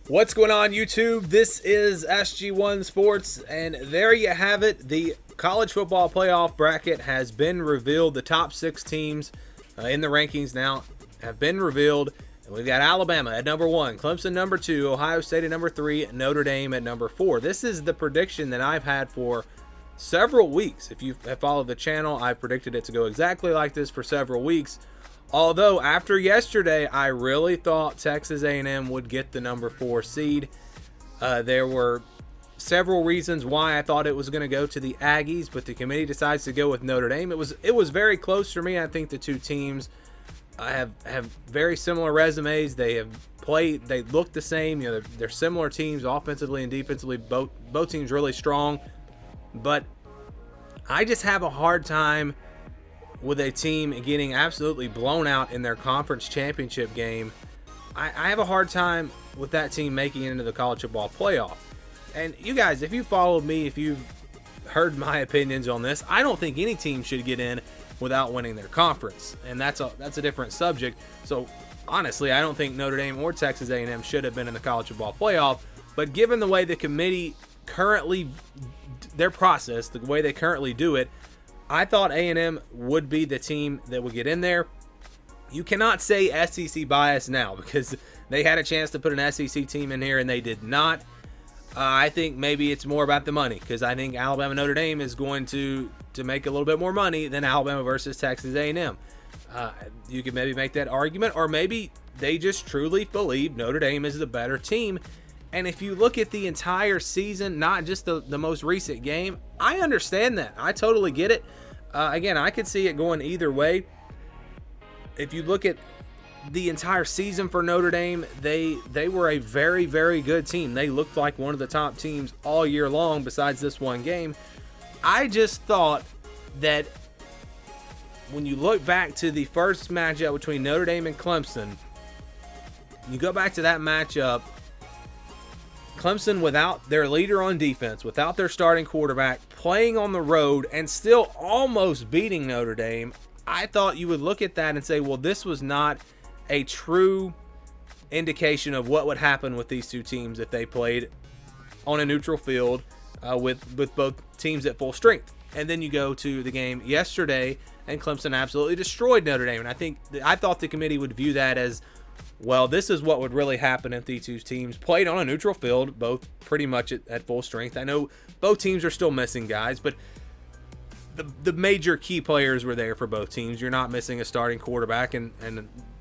What's going on, YouTube? This is SG1 Sports, and there you have it. The college football playoff bracket has been revealed. The top 6 teams in the rankings now have been revealed. And we've got Alabama at number 1, Clemson number 2, Ohio State at number 3, Notre Dame at number 4. This is the prediction that I've had for several weeks. If you have followed the channel, I've predicted it to go exactly like this for several weeks. Although after yesterday, I really thought Texas A&M would get the number 4 seed. There were several reasons why I thought it was going to go to the Aggies, but the committee decides to go with Notre Dame. It was very close for me. I think the two teams have very similar resumes. They look the same. You know, they're similar teams offensively and defensively. Both teams really strong, but I just have a hard time with a team getting absolutely blown out in their conference championship game. I have a hard time with that team making it into the college football playoff. And you guys, if you followed me, if you've heard my opinions on this, I don't think any team should get in without winning their conference. And that's a different subject. So honestly, I don't think Notre Dame or Texas A&M should have been in the college football playoff. But given the way the committee currently, their process, the way they currently do it, I thought A&M would be the team that would get in there. You cannot say SEC bias now because they had a chance to put an SEC team in here and they did not. I think maybe it's more about the money because I think Alabama Notre Dame is going to make a little bit more money than Alabama versus Texas A&M. You could maybe make that argument, or maybe they just truly believe Notre Dame is the better team. And if you look at the entire season, not just the most recent game, I understand that. I totally get it. Again, I could see it going either way. If you look at the entire season for Notre Dame, they were a very, very good team. They looked like one of the top teams all year long besides this one game. I just thought that when you look back to the first matchup between Notre Dame and Clemson, you go back to that matchup, Clemson, without their leader on defense, without their starting quarterback, playing on the road and still almost beating Notre Dame, I thought you would look at that and say, well, this was not a true indication of what would happen with these two teams if they played on a neutral field with both teams at full strength. And then you go to the game yesterday, and Clemson absolutely destroyed Notre Dame. And I thought the committee would view that as, well, this is what would really happen if these two teams played on a neutral field, both pretty much at full strength. I know both teams are still missing guys, but the major key players were there for both teams. You're not missing a starting quarterback and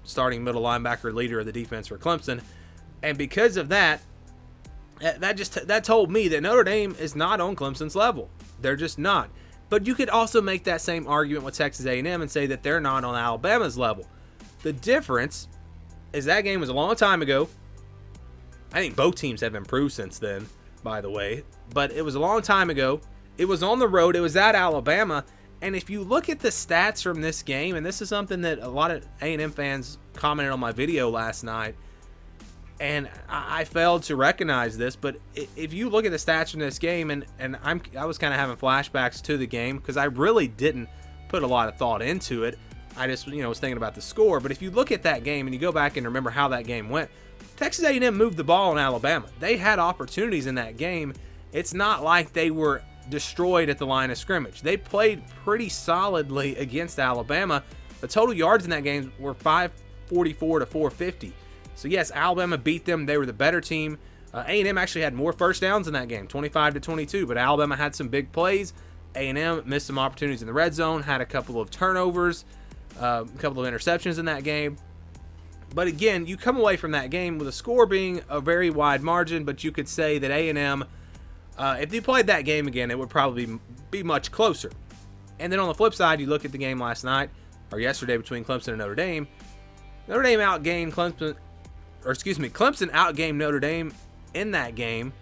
starting middle linebacker, leader of the defense for Clemson. And because of that, that told me that Notre Dame is not on Clemson's level. They're just not. But you could also make that same argument with Texas A&M and say that they're not on Alabama's level. The difference is that game was a long time ago. I think both teams have improved since then, by the way. But it was a long time ago. It was on the road. It was at Alabama. And if you look at the stats from this game, and this is something that a lot of A&M fans commented on my video last night, and I failed to recognize this, but if you look at the stats from this game, and I was kind of having flashbacks to the game because I really didn't put a lot of thought into it. I just, was thinking about the score. But if you look at that game and you go back and remember how that game went, Texas A&M moved the ball on Alabama. They had opportunities in that game. It's not like they were destroyed at the line of scrimmage. They played pretty solidly against Alabama. The total yards in that game were 544 to 450. So yes, Alabama beat them. They were the better team. A&M actually had more first downs in that game, 25 to 22, but Alabama had some big plays. A&M missed some opportunities in the red zone, had a couple of turnovers, a couple of interceptions in that game. But again, you come away from that game with a score being a very wide margin, but you could say that A&M, if they played that game again, it would probably be much closer. And then on the flip side, you look at the game last night, or yesterday, between Clemson and Notre Dame. Notre Dame outgained Clemson outgained Notre Dame in that game,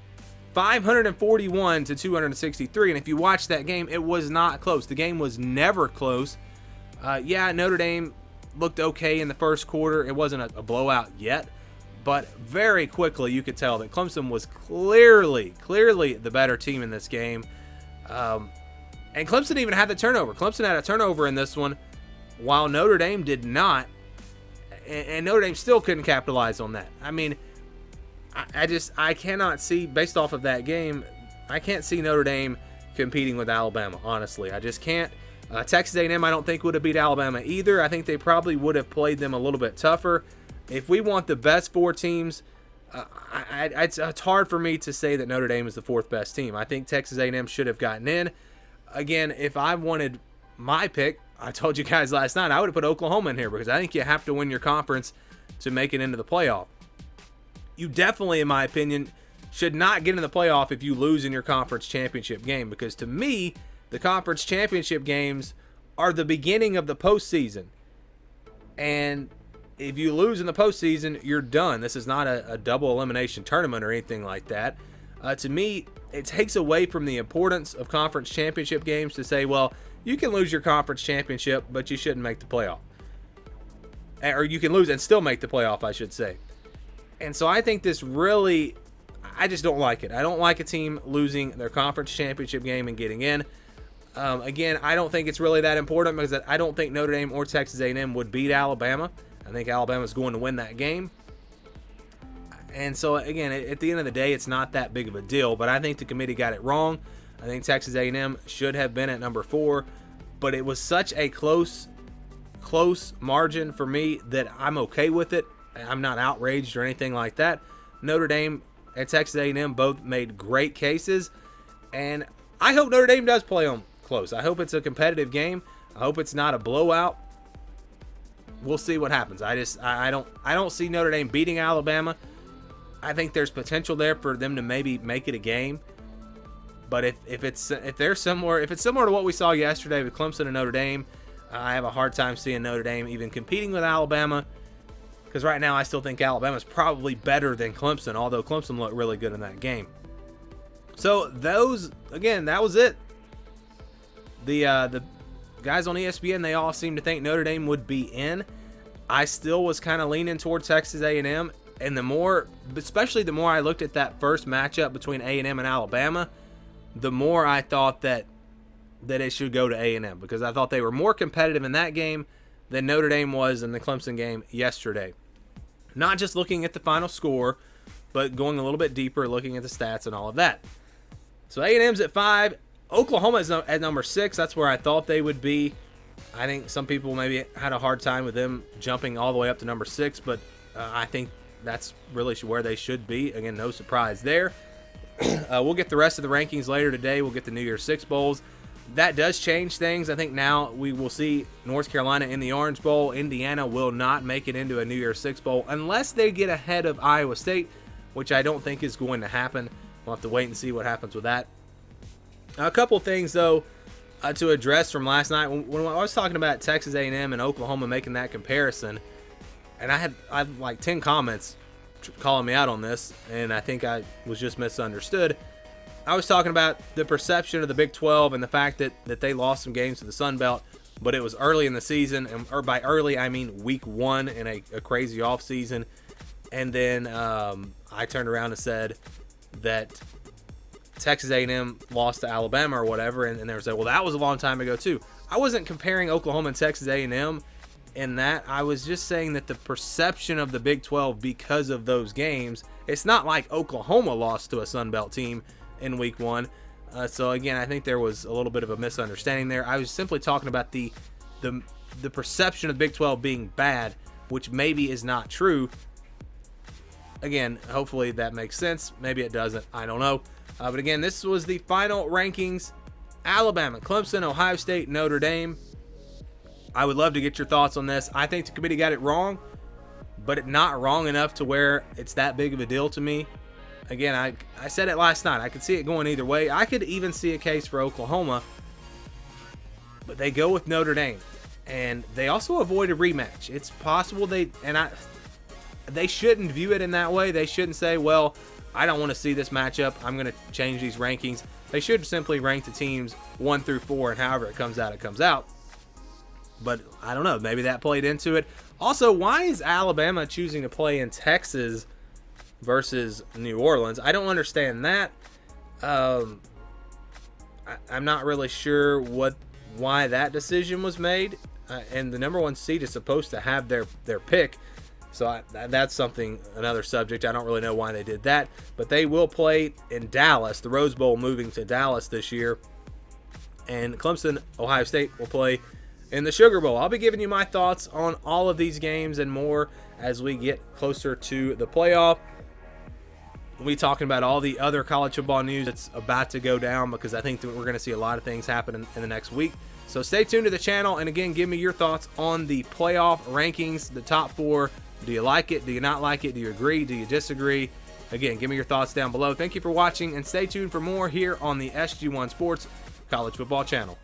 541 to 263. And if you watch that game, it was not close. The game was never close. Notre Dame looked okay in the first quarter. It wasn't a blowout yet, but very quickly you could tell that Clemson was clearly the better team in this game. And Clemson even had the turnover. Clemson had a turnover in this one, while Notre Dame did not. And Notre Dame still couldn't capitalize on that. I mean, I cannot see, based off of that game, I can't see Notre Dame competing with Alabama, honestly. I just can't. Texas A&M I don't think would have beat Alabama either. I think they probably would have played them a little bit tougher. If we want the best four teams, it's hard for me to say that Notre Dame is the fourth best team. I think Texas A&M should have gotten in. Again, if I wanted my pick, I told you guys last night, I would have put Oklahoma in here because I think you have to win your conference to make it into the playoff. You definitely, in my opinion, should not get in the playoff if you lose in your conference championship game, because to me, the conference championship games are the beginning of the postseason. And if you lose in the postseason, you're done. This is not a double elimination tournament or anything like that. To me, it takes away from the importance of conference championship games to say, well, you can lose your conference championship, but you shouldn't make the playoff. Or you can lose and still make the playoff, I should say. And so I think this really, I just don't like it. I don't like a team losing their conference championship game and getting in. Again, I don't think it's really that important because I don't think Notre Dame or Texas A&M would beat Alabama. I think Alabama's going to win that game. And so, again, at the end of the day, it's not that big of a deal. But I think the committee got it wrong. I think Texas A&M should have been at number 4. But it was such a close margin for me that I'm okay with it. I'm not outraged or anything like that. Notre Dame and Texas A&M both made great cases. And I hope Notre Dame does play them close. I hope it's a competitive game. I hope it's not a blowout. We'll see what happens. I don't see Notre Dame beating Alabama. I think there's potential there for them to maybe make it a game. But if it's similar to what we saw yesterday with Clemson and Notre Dame, I have a hard time seeing Notre Dame even competing with Alabama. Because right now I still think Alabama's probably better than Clemson, although Clemson looked really good in that game. So that was it. The guys on ESPN, they all seem to think Notre Dame would be in. I still was kind of leaning toward Texas A&M, and especially the more I looked at that first matchup between A&M and Alabama, the more I thought that it should go to A&M, because I thought they were more competitive in that game than Notre Dame was in the Clemson game yesterday. Not just looking at the final score, but going a little bit deeper, looking at the stats and all of that. So A&M's at 5. Oklahoma is at number 6. That's where I thought they would be. I think some people maybe had a hard time with them jumping all the way up to number 6, but I think that's really where they should be. Again, no surprise there. We'll get the rest of the rankings later today. We'll get the New Year's Six bowls. That does change things. I think now we will see North Carolina in the Orange Bowl. Indiana will not make it into a New Year's Six bowl unless they get ahead of Iowa State, which I don't think is going to happen. We'll have to wait and see what happens with that. A couple things, though, to address from last night. When I was talking about Texas A&M and Oklahoma making that comparison, and I had like 10 comments calling me out on this, and I think I was just misunderstood. I was talking about the perception of the Big 12 and the fact that they lost some games to the Sun Belt, but it was early in the season, or by early I mean week 1 in a crazy off season. And then I turned around and said that Texas A&M lost to Alabama or whatever, and they were saying, well, that was a long time ago too. I wasn't comparing Oklahoma and Texas A&M in that. I was just saying that the perception of the Big 12 because of those games, it's not like Oklahoma lost to a Sun Belt team in week 1. So again, I think there was a little bit of a misunderstanding there. I was simply talking about the perception of the Big 12 being bad, which maybe is not true. Again, hopefully that makes sense. Maybe it doesn't. I don't know. But again, this was the final rankings. Alabama, Clemson, Ohio State, Notre Dame. I would love to get your thoughts on this. I think the committee got it wrong, but not wrong enough to where it's that big of a deal to me. Again, I said it last night. I could see it going either way. I could even see a case for Oklahoma, but they go with Notre Dame. And they also avoid a rematch. It's possible they shouldn't view it in that way. They shouldn't say, well, I don't want to see this matchup, I'm going to change these rankings. They should simply rank the teams 1 through 4, and however it comes out, it comes out. But I don't know. Maybe that played into it. Also, why is Alabama choosing to play in Texas versus New Orleans? I don't understand that. I'm not really sure why that decision was made. And the number 1 seed is supposed to have their pick. So that's another subject. I don't really know why they did that, but they will play in Dallas. The Rose Bowl moving to Dallas this year, and Clemson, Ohio State will play in the Sugar Bowl. I'll be giving you my thoughts on all of these games and more as we get closer to the playoff. We'll be talking about all the other college football news that's about to go down, because I think that we're going to see a lot of things happen in the next week. So stay tuned to the channel, and again, give me your thoughts on the playoff rankings, the top 4. Do you like it? Do you not like it? Do you agree? Do you disagree? Again, give me your thoughts down below. Thank you for watching, and stay tuned for more here on the SG1 Sports College Football Channel.